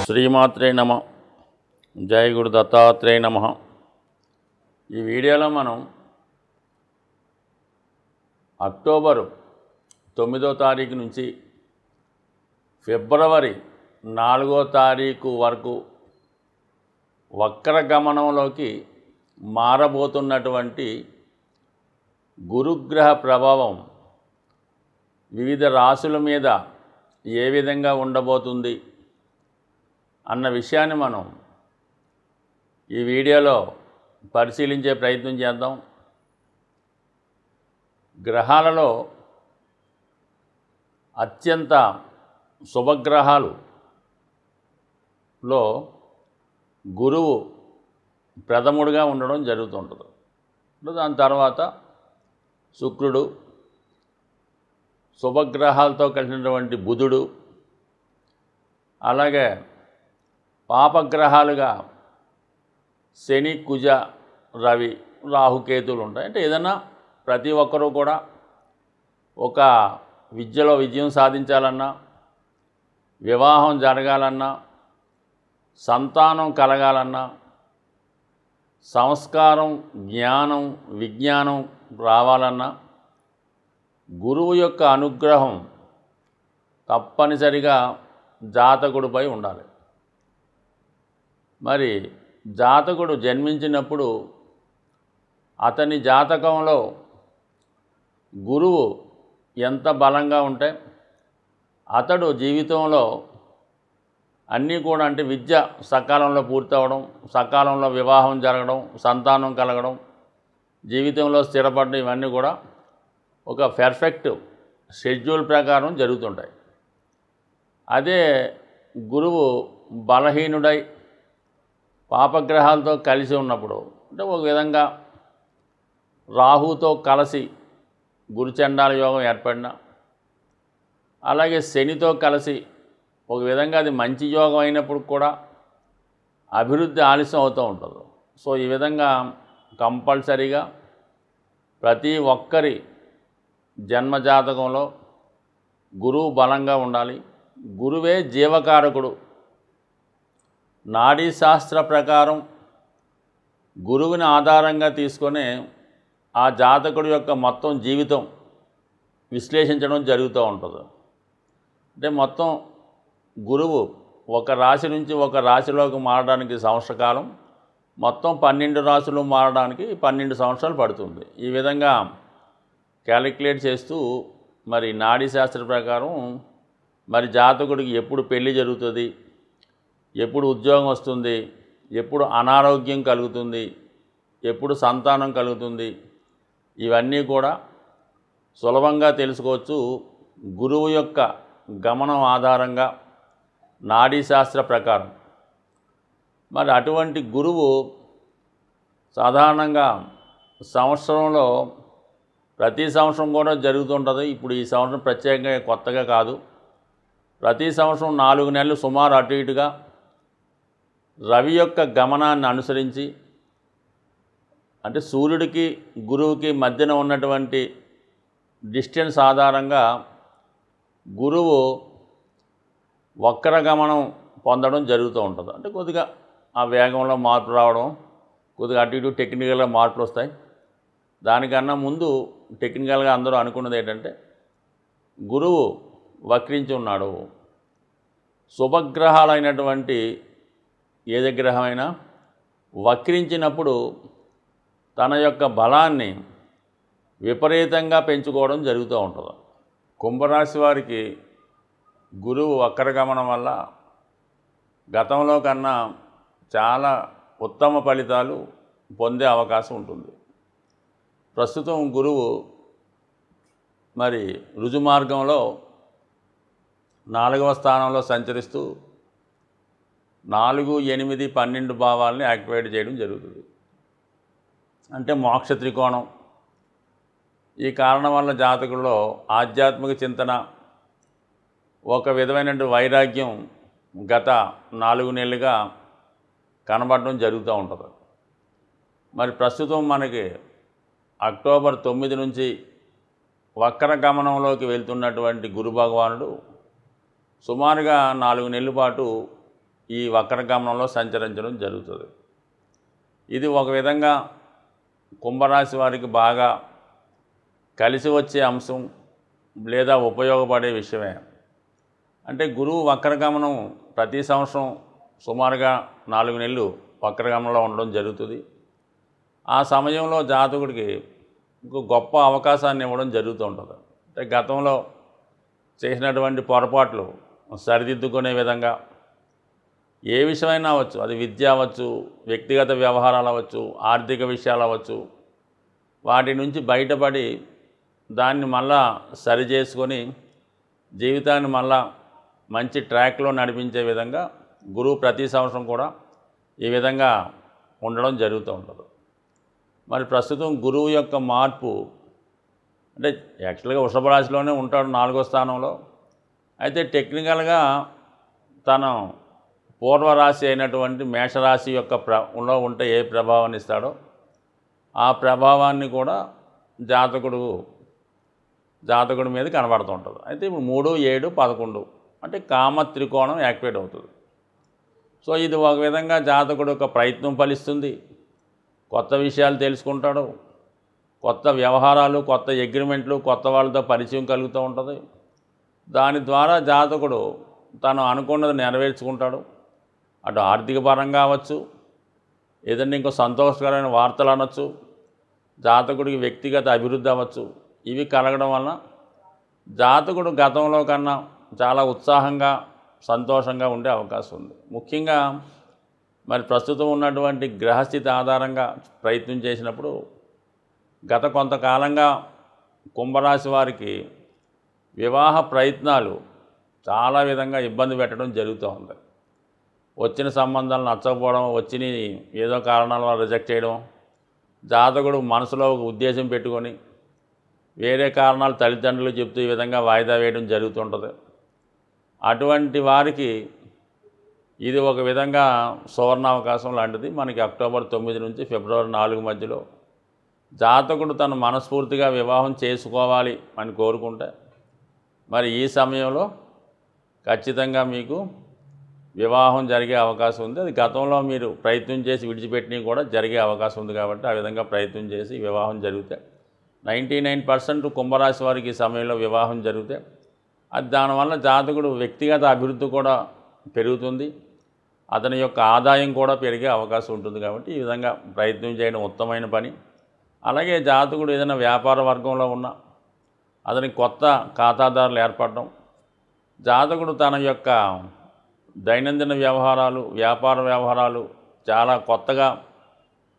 శ్రీమాత్రే నమ. జై గురు దత్తాత్రేయ నమ. ఈ వీడియోలో మనం అక్టోబర్ 9వ తారీఖు నుంచి ఫిబ్రవరి 4వ తారీఖు వరకు వక్ర గమనంలోకి మారబోతున్నటువంటి గురుగ్రహ ప్రభావం వివిధ రాశుల మీద ఏ విధంగా ఉండబోతుంది అన్న విషయాన్ని మనం ఈ వీడియోలో పరిశీలించే ప్రయత్నం చేద్దాం. గ్రహాలలో అత్యంత శుభగ్రహాలలో గురువు ప్రథముడుగా ఉండడం జరుగుతుంటుంది. దాని తర్వాత శుక్రుడు, శుభగ్రహాలతో కలిసినటువంటి బుధుడు, అలాగే పాపగ్రహాలుగా శని, కుజ, రవి, రాహుకేతువులు ఉంటాయి. అంటే ఏదైనా ప్రతి ఒక్కరూ కూడా ఒక విద్యలో విజయం సాధించాలన్నా, వివాహం జరగాలన్నా, సంతానం కలగాలన్నా, సంస్కారం, జ్ఞానం, విజ్ఞానం రావాలన్నా గురువు యొక్క అనుగ్రహం తప్పనిసరిగా జాతకుడిపై ఉండాలి. మరి జాతకుడు జన్మించినప్పుడు అతని జాతకంలో గురువు ఎంత బలంగా ఉంటే అతడు జీవితంలో అన్నీ కూడా, అంటే విద్య సకాలంలో పూర్తవడం, సకాలంలో వివాహం జరగడం, సంతానం కలగడం, జీవితంలో స్థిరపడడం, ఇవన్నీ కూడా ఒక పర్ఫెక్ట్ షెడ్యూల్ ప్రకారం జరుగుతుంటాయి. అదే గురువు బలహీనుడై పాపగ్రహాలతో కలిసి ఉన్నప్పుడు, అంటే ఒక విధంగా రాహుతో కలిసి గురుచండాల యోగం ఏర్పడిన, అలాగే శనితో కలిసి ఒక విధంగా అది మంచి యోగం అయినప్పుడు కూడా అభివృద్ధి ఆలస్యం అవుతూ ఉంటుంది. సో ఈ విధంగా కంపల్సరీగా ప్రతి ఒక్కరి జన్మజాతకంలో గురువు బలంగా ఉండాలి. గురువే జీవకారకుడు. నాడీ శాస్త్ర ప్రకారం గురువుని ఆధారంగా తీసుకొని ఆ జాతకుడి యొక్క మొత్తం జీవితం విశ్లేషించడం జరుగుతూ ఉంటుంది. అంటే మొత్తం గురువు ఒక రాశి నుంచి ఒక రాశిలోకి మారడానికి సంవత్సర కాలం, మొత్తం 12 రాశులు మారడానికి 12 సంవత్సరాలు పడుతుంది. ఈ విధంగా క్యాలిక్యులేట్ చేస్తూ మరి నాడీ శాస్త్ర ప్రకారం మరి జాతకుడికి ఎప్పుడు పెళ్లి జరుగుతుంది, ఎప్పుడు ఉద్యోగం వస్తుంది, ఎప్పుడు అనారోగ్యం కలుగుతుంది, ఎప్పుడు సంతానం కలుగుతుంది, ఇవన్నీ కూడా సులభంగా తెలుసుకోవచ్చు గురువు యొక్క గమనం ఆధారంగా నాడీ శాస్త్ర ప్రకారం. మరి అటువంటి గురువు సాధారణంగా సంవత్సరంలో ప్రతి సంవత్సరం కూడా జరుగుతుంటుంది. ఇప్పుడు ఈ సంవత్సరం ప్రత్యేకంగా కొత్తగా కాదు. ప్రతి సంవత్సరం 4 నెలలు సుమారు అటు ఇటుగా రవి యొక్క గమనాన్ని అనుసరించి, అంటే సూర్యుడికి గురువుకి మధ్యన ఉన్నటువంటి డిస్టెన్స్ ఆధారంగా గురువు వక్ర గమనం పొందడం జరుగుతూ ఉంటుంది. అంటే కొద్దిగా ఆ వేగంలో మార్పు రావడం, కొద్దిగా అటు ఇటు టెక్నికల్గా మార్పులు వస్తాయి. దానికన్నా ముందు టెక్నికల్గా అందరూ అనుకున్నది ఏంటంటే గురువు వక్రించి ఉన్నాడు. శుభగ్రహాలైనటువంటి ఏది గ్రహమైనా వక్రించినప్పుడు తన యొక్క బలాన్ని విపరీతంగా పెంచుకోవడం జరుగుతూ ఉంటుంది. కుంభరాశి వారికి గురువు వక్రగమనం వల్ల గతంలో కన్నా చాలా ఉత్తమ ఫలితాలు పొందే అవకాశం ఉంటుంది. ప్రస్తుతం గురువు మరి రుజుమార్గంలో 4వ స్థానంలో సంచరిస్తూ 4, 8, 12 భావాలని యాక్టివేట్ చేయడం జరుగుతుంది. అంటే మోక్ష త్రికోణం. ఈ కారణం వల్ల జాతకుల్లో ఆధ్యాత్మిక చింతన, ఒక విధమైనటువంటి వైరాగ్యం గత 4 నెలలుగా కనబడడం జరుగుతూ ఉంటుంది. మరి ప్రస్తుతం మనకి అక్టోబర్ 9 నుంచి వక్ర గమనంలోకి వెళ్తున్నటువంటి గురు భగవానుడు సుమారుగా 4 నెలల పాటు ఈ వక్రగమనంలో సంచరించడం జరుగుతుంది. ఇది ఒక విధంగా కుంభరాశి వారికి బాగా కలిసి వచ్చే అంశం లేదా ఉపయోగపడే విషయమే. అంటే గురువు వక్రగమనం ప్రతి సంవత్సరం సుమారుగా 4 నెలలు వక్రగమనంలో ఉండడం జరుగుతుంది. ఆ సమయంలో జాతకుడికి ఇంకో గొప్ప అవకాశాన్ని ఇవ్వడం జరుగుతూ ఉంటుంది. అంటే గతంలో చేసినటువంటి పొరపాట్లు సరిదిద్దుకునే విధంగా ఏ విషయమైనా అవ్వచ్చు, అది విద్య అవ్వచ్చు, వ్యక్తిగత వ్యవహారాలు అవ్వచ్చు, ఆర్థిక విషయాలు అవ్వచ్చు, వాటి నుంచి బయటపడి దాన్ని మళ్ళా సరి చేసుకొని జీవితాన్ని మళ్ళా మంచి ట్రాక్లో నడిపించే విధంగా గురువు ప్రతి సంవత్సరం కూడా ఈ విధంగా ఉండడం జరుగుతూ ఉంటుంది. మరి ప్రస్తుతం గురువు యొక్క మార్పు అంటే యాక్చువల్గా వృషభ రాశిలోనే ఉంటాడు 4వ స్థానంలో. అయితే టెక్నికల్గా తన పూర్వరాశి అయినటువంటి మేషరాశి యొక్క లో ఉంటే ఏ ప్రభావాన్ని ఇస్తాడో ఆ ప్రభావాన్ని కూడా జాతకుడి మీద కనబడుతూ ఉంటుంది. అయితే ఇప్పుడు 3, 7, 11 అంటే కామ త్రికోణం యాక్టివేట్ అవుతుంది. సో ఇది ఒక విధంగా జాతకుడు యొక్క ప్రయత్నం ఫలిస్తుంది, కొత్త విషయాలు తెలుసుకుంటాడు, కొత్త వ్యవహారాలు, కొత్త అగ్రిమెంట్లు, కొత్త వాళ్ళతో పరిచయం కలుగుతూ ఉంటుంది. దాని ద్వారా జాతకుడు తను అనుకున్నది నెరవేర్చుకుంటాడు. అటు ఆర్థిక పరంగా అవ్వచ్చు, ఏదైనా ఇంకో సంతోషకరమైన వార్తలు అనొచ్చు, జాతకుడికి వ్యక్తిగత అభివృద్ధి అవ్వచ్చు. ఇవి కలగడం వలన జాతకుడు గతంలో కన్నా చాలా ఉత్సాహంగా సంతోషంగా ఉండే అవకాశం ఉంది. ముఖ్యంగా మరి ప్రస్తుతం ఉన్నటువంటి గ్రహస్థితి ఆధారంగా ప్రయత్నం చేసినప్పుడు గత కొంతకాలంగా కుంభరాశి వారికి వివాహ ప్రయత్నాలు చాలా విధంగా ఇబ్బంది పెట్టడం జరుగుతూ ఉంది. వచ్చిన సంబంధాలు నచ్చకపోవడం, వచ్చిన ఏదో కారణాల వల్ల రిజెక్ట్ చేయడం, జాతకుడు మనసులో ఒక ఉద్దేశం పెట్టుకొని వేరే కారణాలు తల్లిదండ్రులు చెప్తూ ఈ విధంగా వాయిదా వేయడం జరుగుతుంటుంది. అటువంటి వారికి ఇది ఒక విధంగా సువర్ణావకాశం లాంటిది. మనకి అక్టోబర్ 9 నుంచి ఫిబ్రవరి 4 మధ్యలో జాతకుడు తను మనస్ఫూర్తిగా వివాహం చేసుకోవాలి అని కోరుకుంటే మరి ఈ సమయంలో ఖచ్చితంగా మీకు వివాహం జరిగే అవకాశం ఉంది. అది గతంలో మీరు ప్రయత్నం చేసి విడిచిపెట్టినవి కూడా జరిగే అవకాశం ఉంది. కాబట్టి ఆ విధంగా ప్రయత్నం చేసి వివాహం జరిగితే 99% కుంభరాశి వారికి ఈ సమయంలో వివాహం జరిగితే అది దానివల్ల జాతకుడు వ్యక్తిగత అభివృద్ధి కూడా పెరుగుతుంది, అతని యొక్క ఆదాయం కూడా పెరిగే అవకాశం ఉంటుంది. కాబట్టి ఈ విధంగా ప్రయత్నం చేయడం ఉత్తమమైన పని. అలాగే జాతకుడు ఏదైనా వ్యాపార వర్గంలో ఉన్న అతనికి కొత్త ఖాతాదారులు ఏర్పడడం, జాతకుడు తన యొక్క దైనందిన వ్యవహారాలు, వ్యాపార వ్యవహారాలు చాలా కొత్తగా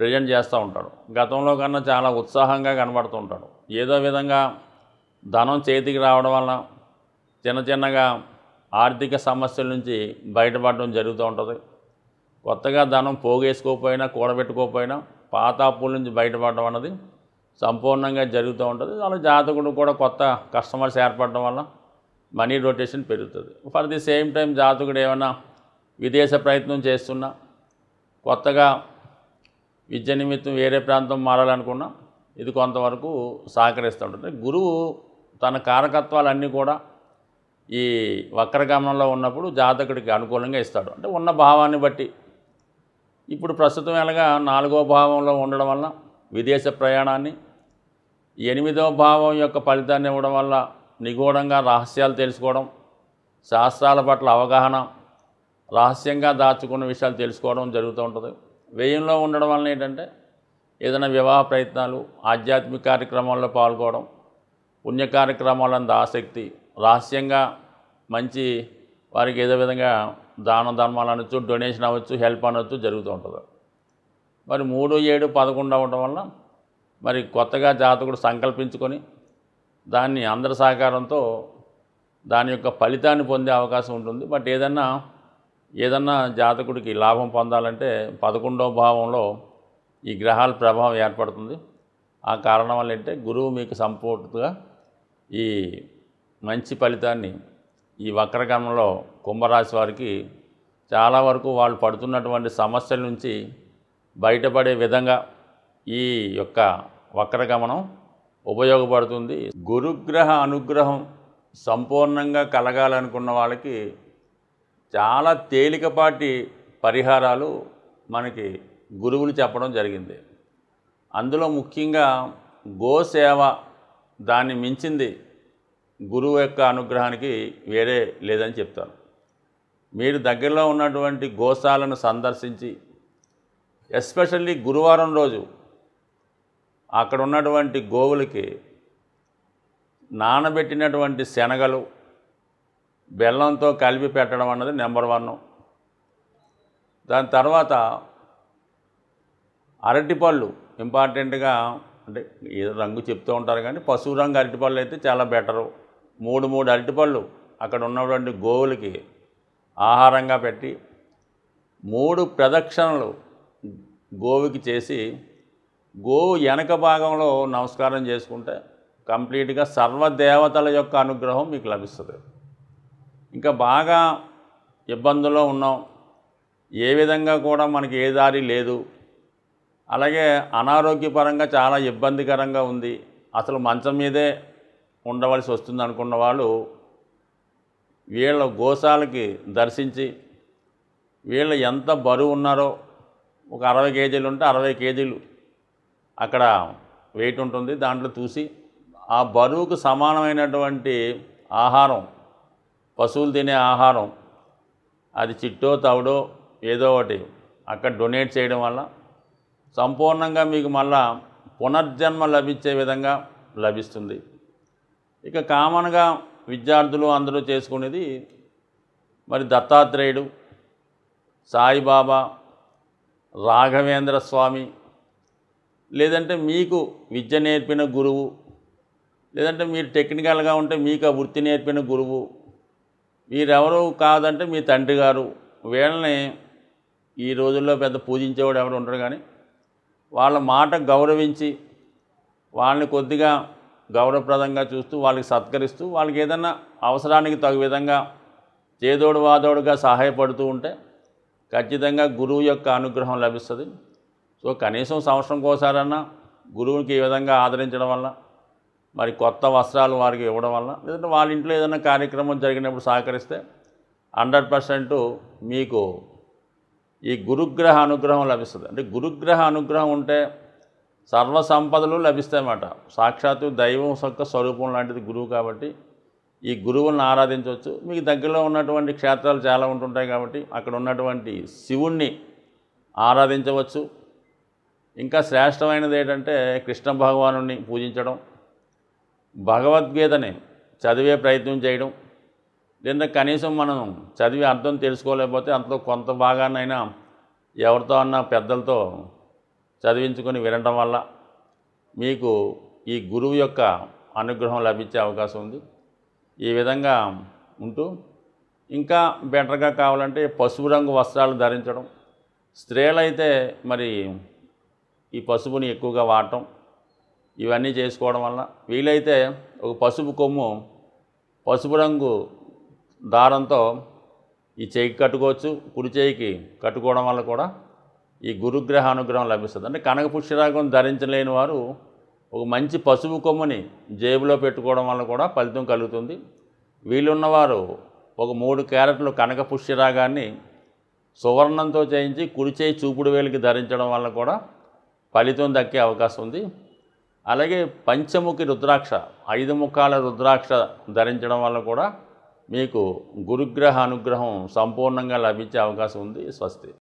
ప్రజెంట్ చేస్తూ ఉంటాడు. గతంలో కన్నా చాలా ఉత్సాహంగా కనబడుతూ ఉంటాడు. ఏదో విధంగా ధనం చేతికి రావడం వల్ల చిన్నగా ఆర్థిక సమస్యల నుంచి బయటపడడం జరుగుతూ ఉంటుంది. కొత్తగా ధనం పోగేసుకోకపోయినా, కూడబెట్టుకోకపోయినా పాత అప్పుల నుంచి బయటపడడం అన్నది సంపూర్ణంగా జరుగుతూ ఉంటుంది. అలా జాతకుడు కూడా కొత్త కస్టమర్స్ ఏర్పడడం వల్ల మనీ రొటేషన్ పెరుగుతుంది. ఫర్ ది సేమ్ టైం జాతకుడు ఏమైనా విదేశ ప్రయత్నం చేస్తున్నా, కొత్తగా విద్య నిమిత్తం వేరే ప్రాంతం మారాలనుకున్నా ఇది కొంతవరకు సహకరిస్తూ ఉంటుంది. గురువు తన కారకత్వాలన్నీ కూడా ఈ వక్రగమనంలో ఉన్నప్పుడు జాతకుడికి అనుకూలంగా ఇస్తాడు. అంటే ఉన్న భావాన్ని బట్టి ఇప్పుడు ప్రస్తుతం ఎలాగా 4వ భావంలో ఉండడం వల్ల విదేశ ప్రయాణాన్ని, 8వ భావం యొక్క ఫలితాన్ని ఇవ్వడం వల్ల నిగూఢంగా రహస్యాలు తెలుసుకోవడం, శాస్త్రాల పట్ల అవగాహన, రహస్యంగా దాచుకున్న విషయాలు తెలుసుకోవడం జరుగుతూ ఉంటుంది. వ్యయంలో ఉండడం వలన ఏంటంటే ఏదైనా వివాహ ప్రయత్నాలు, ఆధ్యాత్మిక కార్యక్రమాల్లో పాల్గొనడం, పుణ్య కార్యక్రమాలందు ఆసక్తి, రహస్యంగా మంచి వారికి ఏదో విధంగా దాన ధర్మాలు అనొచ్చు, డొనేషన్ అవ్వచ్చు, హెల్ప్ అనొచ్చు జరుగుతూ ఉంటుంది. మరి 3, 7, 11 అవ్వడం వల్ల మరి కొత్తగా జాతకుడు సంకల్పించుకొని దాన్ని అందరి సహకారంతో దాని యొక్క ఫలితాన్ని పొందే అవకాశం ఉంటుంది. బట్ ఏదన్నా జాతకుడికి లాభం పొందాలంటే 11వ భావంలో ఈ గ్రహాల ప్రభావం ఏర్పడుతుంది. ఆ కారణం వల్ల ఏంటంటే గురువు మీకు సంపూర్తిగా ఈ మంచి ఫలితాన్ని ఈ వక్రగమనంలో కుంభరాశి వారికి చాలా వరకు వాళ్ళు పడుతున్నటువంటి సమస్యల నుంచి బయటపడే విధంగా ఈ యొక్క వక్రగమనం ఉపయోగపడుతుంది. గురుగ్రహ అనుగ్రహం సంపూర్ణంగా కలగాలనుకున్న వాళ్ళకి చాలా తేలికపాటి పరిహారాలు మనకి గురువులు చెప్పడం జరిగింది. అందులో ముఖ్యంగా గోసేవ, దాన్ని మించింది గురువు యొక్క అనుగ్రహానికి వేరే లేదని చెప్తాను. మీరు దగ్గరలో ఉన్నటువంటి గోశాలను సందర్శించి, ఎస్పెషల్లీ గురువారం రోజు అక్కడ ఉన్నటువంటి గోవులకి నానబెట్టినటువంటి శనగలు బెల్లంతో కలిపి పెట్టడం అన్నది నెంబర్ 1. దాని తర్వాత అరటిపళ్ళు ఇంపార్టెంట్గా, అంటే ఏదో రంగు చెప్తూ ఉంటారు కానీ పసుపు రంగు అరటిపళ్ళు అయితే చాలా బెటరు. 3 అరటిపళ్ళు అక్కడ ఉన్నటువంటి గోవులకి ఆహారంగా పెట్టి 3 ప్రదక్షిణలు గోవుకి చేసి, గోవు వెనక భాగంలో నమస్కారం చేసుకుంటే కంప్లీట్గా సర్వదేవతల యొక్క అనుగ్రహం మీకు లభిస్తుంది. ఇంకా బాగా ఇబ్బందుల్లో ఉన్నాం, ఏ విధంగా కూడా మనకి ఏ దారి లేదు, అలాగే అనారోగ్యపరంగా చాలా ఇబ్బందికరంగా ఉంది, అసలు మంచం మీదే ఉండవలసి వస్తుంది అనుకున్న వాళ్ళు వీళ్ళ గోశాలకి దర్శించి, వీళ్ళు ఎంత బరువు ఉన్నారో, ఒక 60 కేజీలు ఉంటే 60 కేజీలు అక్కడ వెయిట్ ఉంటుంది, దాంట్లో చూసి ఆ బరువుకు సమానమైనటువంటి ఆహారం, పశువులు తినే ఆహారం, అది చిట్టో తవుడో ఏదో ఒకటి అక్కడ డొనేట్ చేయడం వల్ల సంపూర్ణంగా మీకు మళ్ళా పునర్జన్మ లభించే విధంగా లభిస్తుంది. ఇక కామన్గా విద్యార్థులు అందరూ చేసుకునేది మరి దత్తాత్రేయుడు, సాయిబాబా, రాఘవేంద్ర స్వామి, లేదంటే మీకు విద్య నేర్పిన గురువు, లేదంటే మీరు టెక్నికల్గా ఉంటే మీకు ఆ వృత్తి నేర్పిన గురువు, వీరెవరు కాదంటే మీ తండ్రి గారు. వీళ్ళని ఈ రోజుల్లో పెద్ద పూజించేవాడు ఎవరు ఉంటారు, కానీ వాళ్ళ మాట గౌరవించి, వాళ్ళని కొద్దిగా గౌరవప్రదంగా చూస్తూ, వాళ్ళకి సత్కరిస్తూ, వాళ్ళకి ఏదన్నా అవసరానికి తగు విధంగా చేదోడు వాదోడుగా సహాయపడుతూ ఉంటే ఖచ్చితంగా గురువు యొక్క అనుగ్రహం లభిస్తుంది. సో కనీసం సంవత్సరంకి ఒకసారన్నా గురువుకి ఈ విధంగా ఆదరించడం వల్ల, మరి కొత్త వస్త్రాలు వారికి ఇవ్వడం వల్ల, లేదంటే వాళ్ళ ఇంట్లో ఏదైనా కార్యక్రమం జరిగినప్పుడు సహకరిస్తే 100% మీకు ఈ గురుగ్రహ అనుగ్రహం లభిస్తుంది. అంటే గురుగ్రహ అనుగ్రహం ఉంటే సర్వ సంపదలు లభిస్తాయన్నమాట. సాక్షాత్తు దైవం యొక్క స్వరూపం లాంటిది గురువు కాబట్టి ఈ గురువులను ఆరాధించవచ్చు. మీకు దగ్గరలో ఉన్నటువంటి క్షేత్రాలు చాలా ఉంటుంటాయి కాబట్టి అక్కడ ఉన్నటువంటి శివుణ్ణి ఆరాధించవచ్చు. ఇంకా శ్రేష్టమైనది ఏంటంటే కృష్ణ భగవానుని పూజించడం, భగవద్గీతని చదివే ప్రయత్నం చేయడం, లేదా కనీసం మనం చదివి అర్థం తెలుసుకోలేకపోతే అంతలో కొంత భాగాన్నైనా ఎవరితో అన్నా పెద్దలతో చదివించుకొని వినడం వల్ల మీకు ఈ గురువు యొక్క అనుగ్రహం లభించే అవకాశం ఉంది. ఈ విధంగా ఉంటూ ఇంకా బెటర్గా కావాలంటే పసుపు రంగు వస్త్రాలు ధరించడం, స్త్రీలైతే మరి ఈ పసుపుని ఎక్కువగా వాడటం, ఇవన్నీ చేసుకోవడం వల్ల వీలైతే ఒక పసుపు కొమ్ము పసుపు రంగు దారంతో ఈ చేయికి కట్టుకోవచ్చు, కుడి చేయికి కట్టుకోవడం వల్ల కూడా ఈ గురుగ్రహ అనుగ్రహం లభిస్తుంది. అంటే కనక పుష్యరాగం ధరించలేని వారు ఒక మంచి పసుపు కొమ్ముని జేబులో పెట్టుకోవడం వల్ల కూడా ఫలితం కలుగుతుంది. వీలున్నవారు ఒక 3 క్యారెట్లు కనక పుష్యరాగాన్ని సువర్ణంతో చేయించి కుడి చేయి చూపుడు వేలికి ధరించడం వల్ల కూడా ఫలితం దక్కే అవకాశం ఉంది. అలాగే పంచముఖి రుద్రాక్ష, 5 ముఖాల రుద్రాక్ష ధరించడం వల్ల కూడా మీకు గురుగ్రహ అనుగ్రహం సంపూర్ణంగా లభించే అవకాశం ఉంది. స్వస్తి.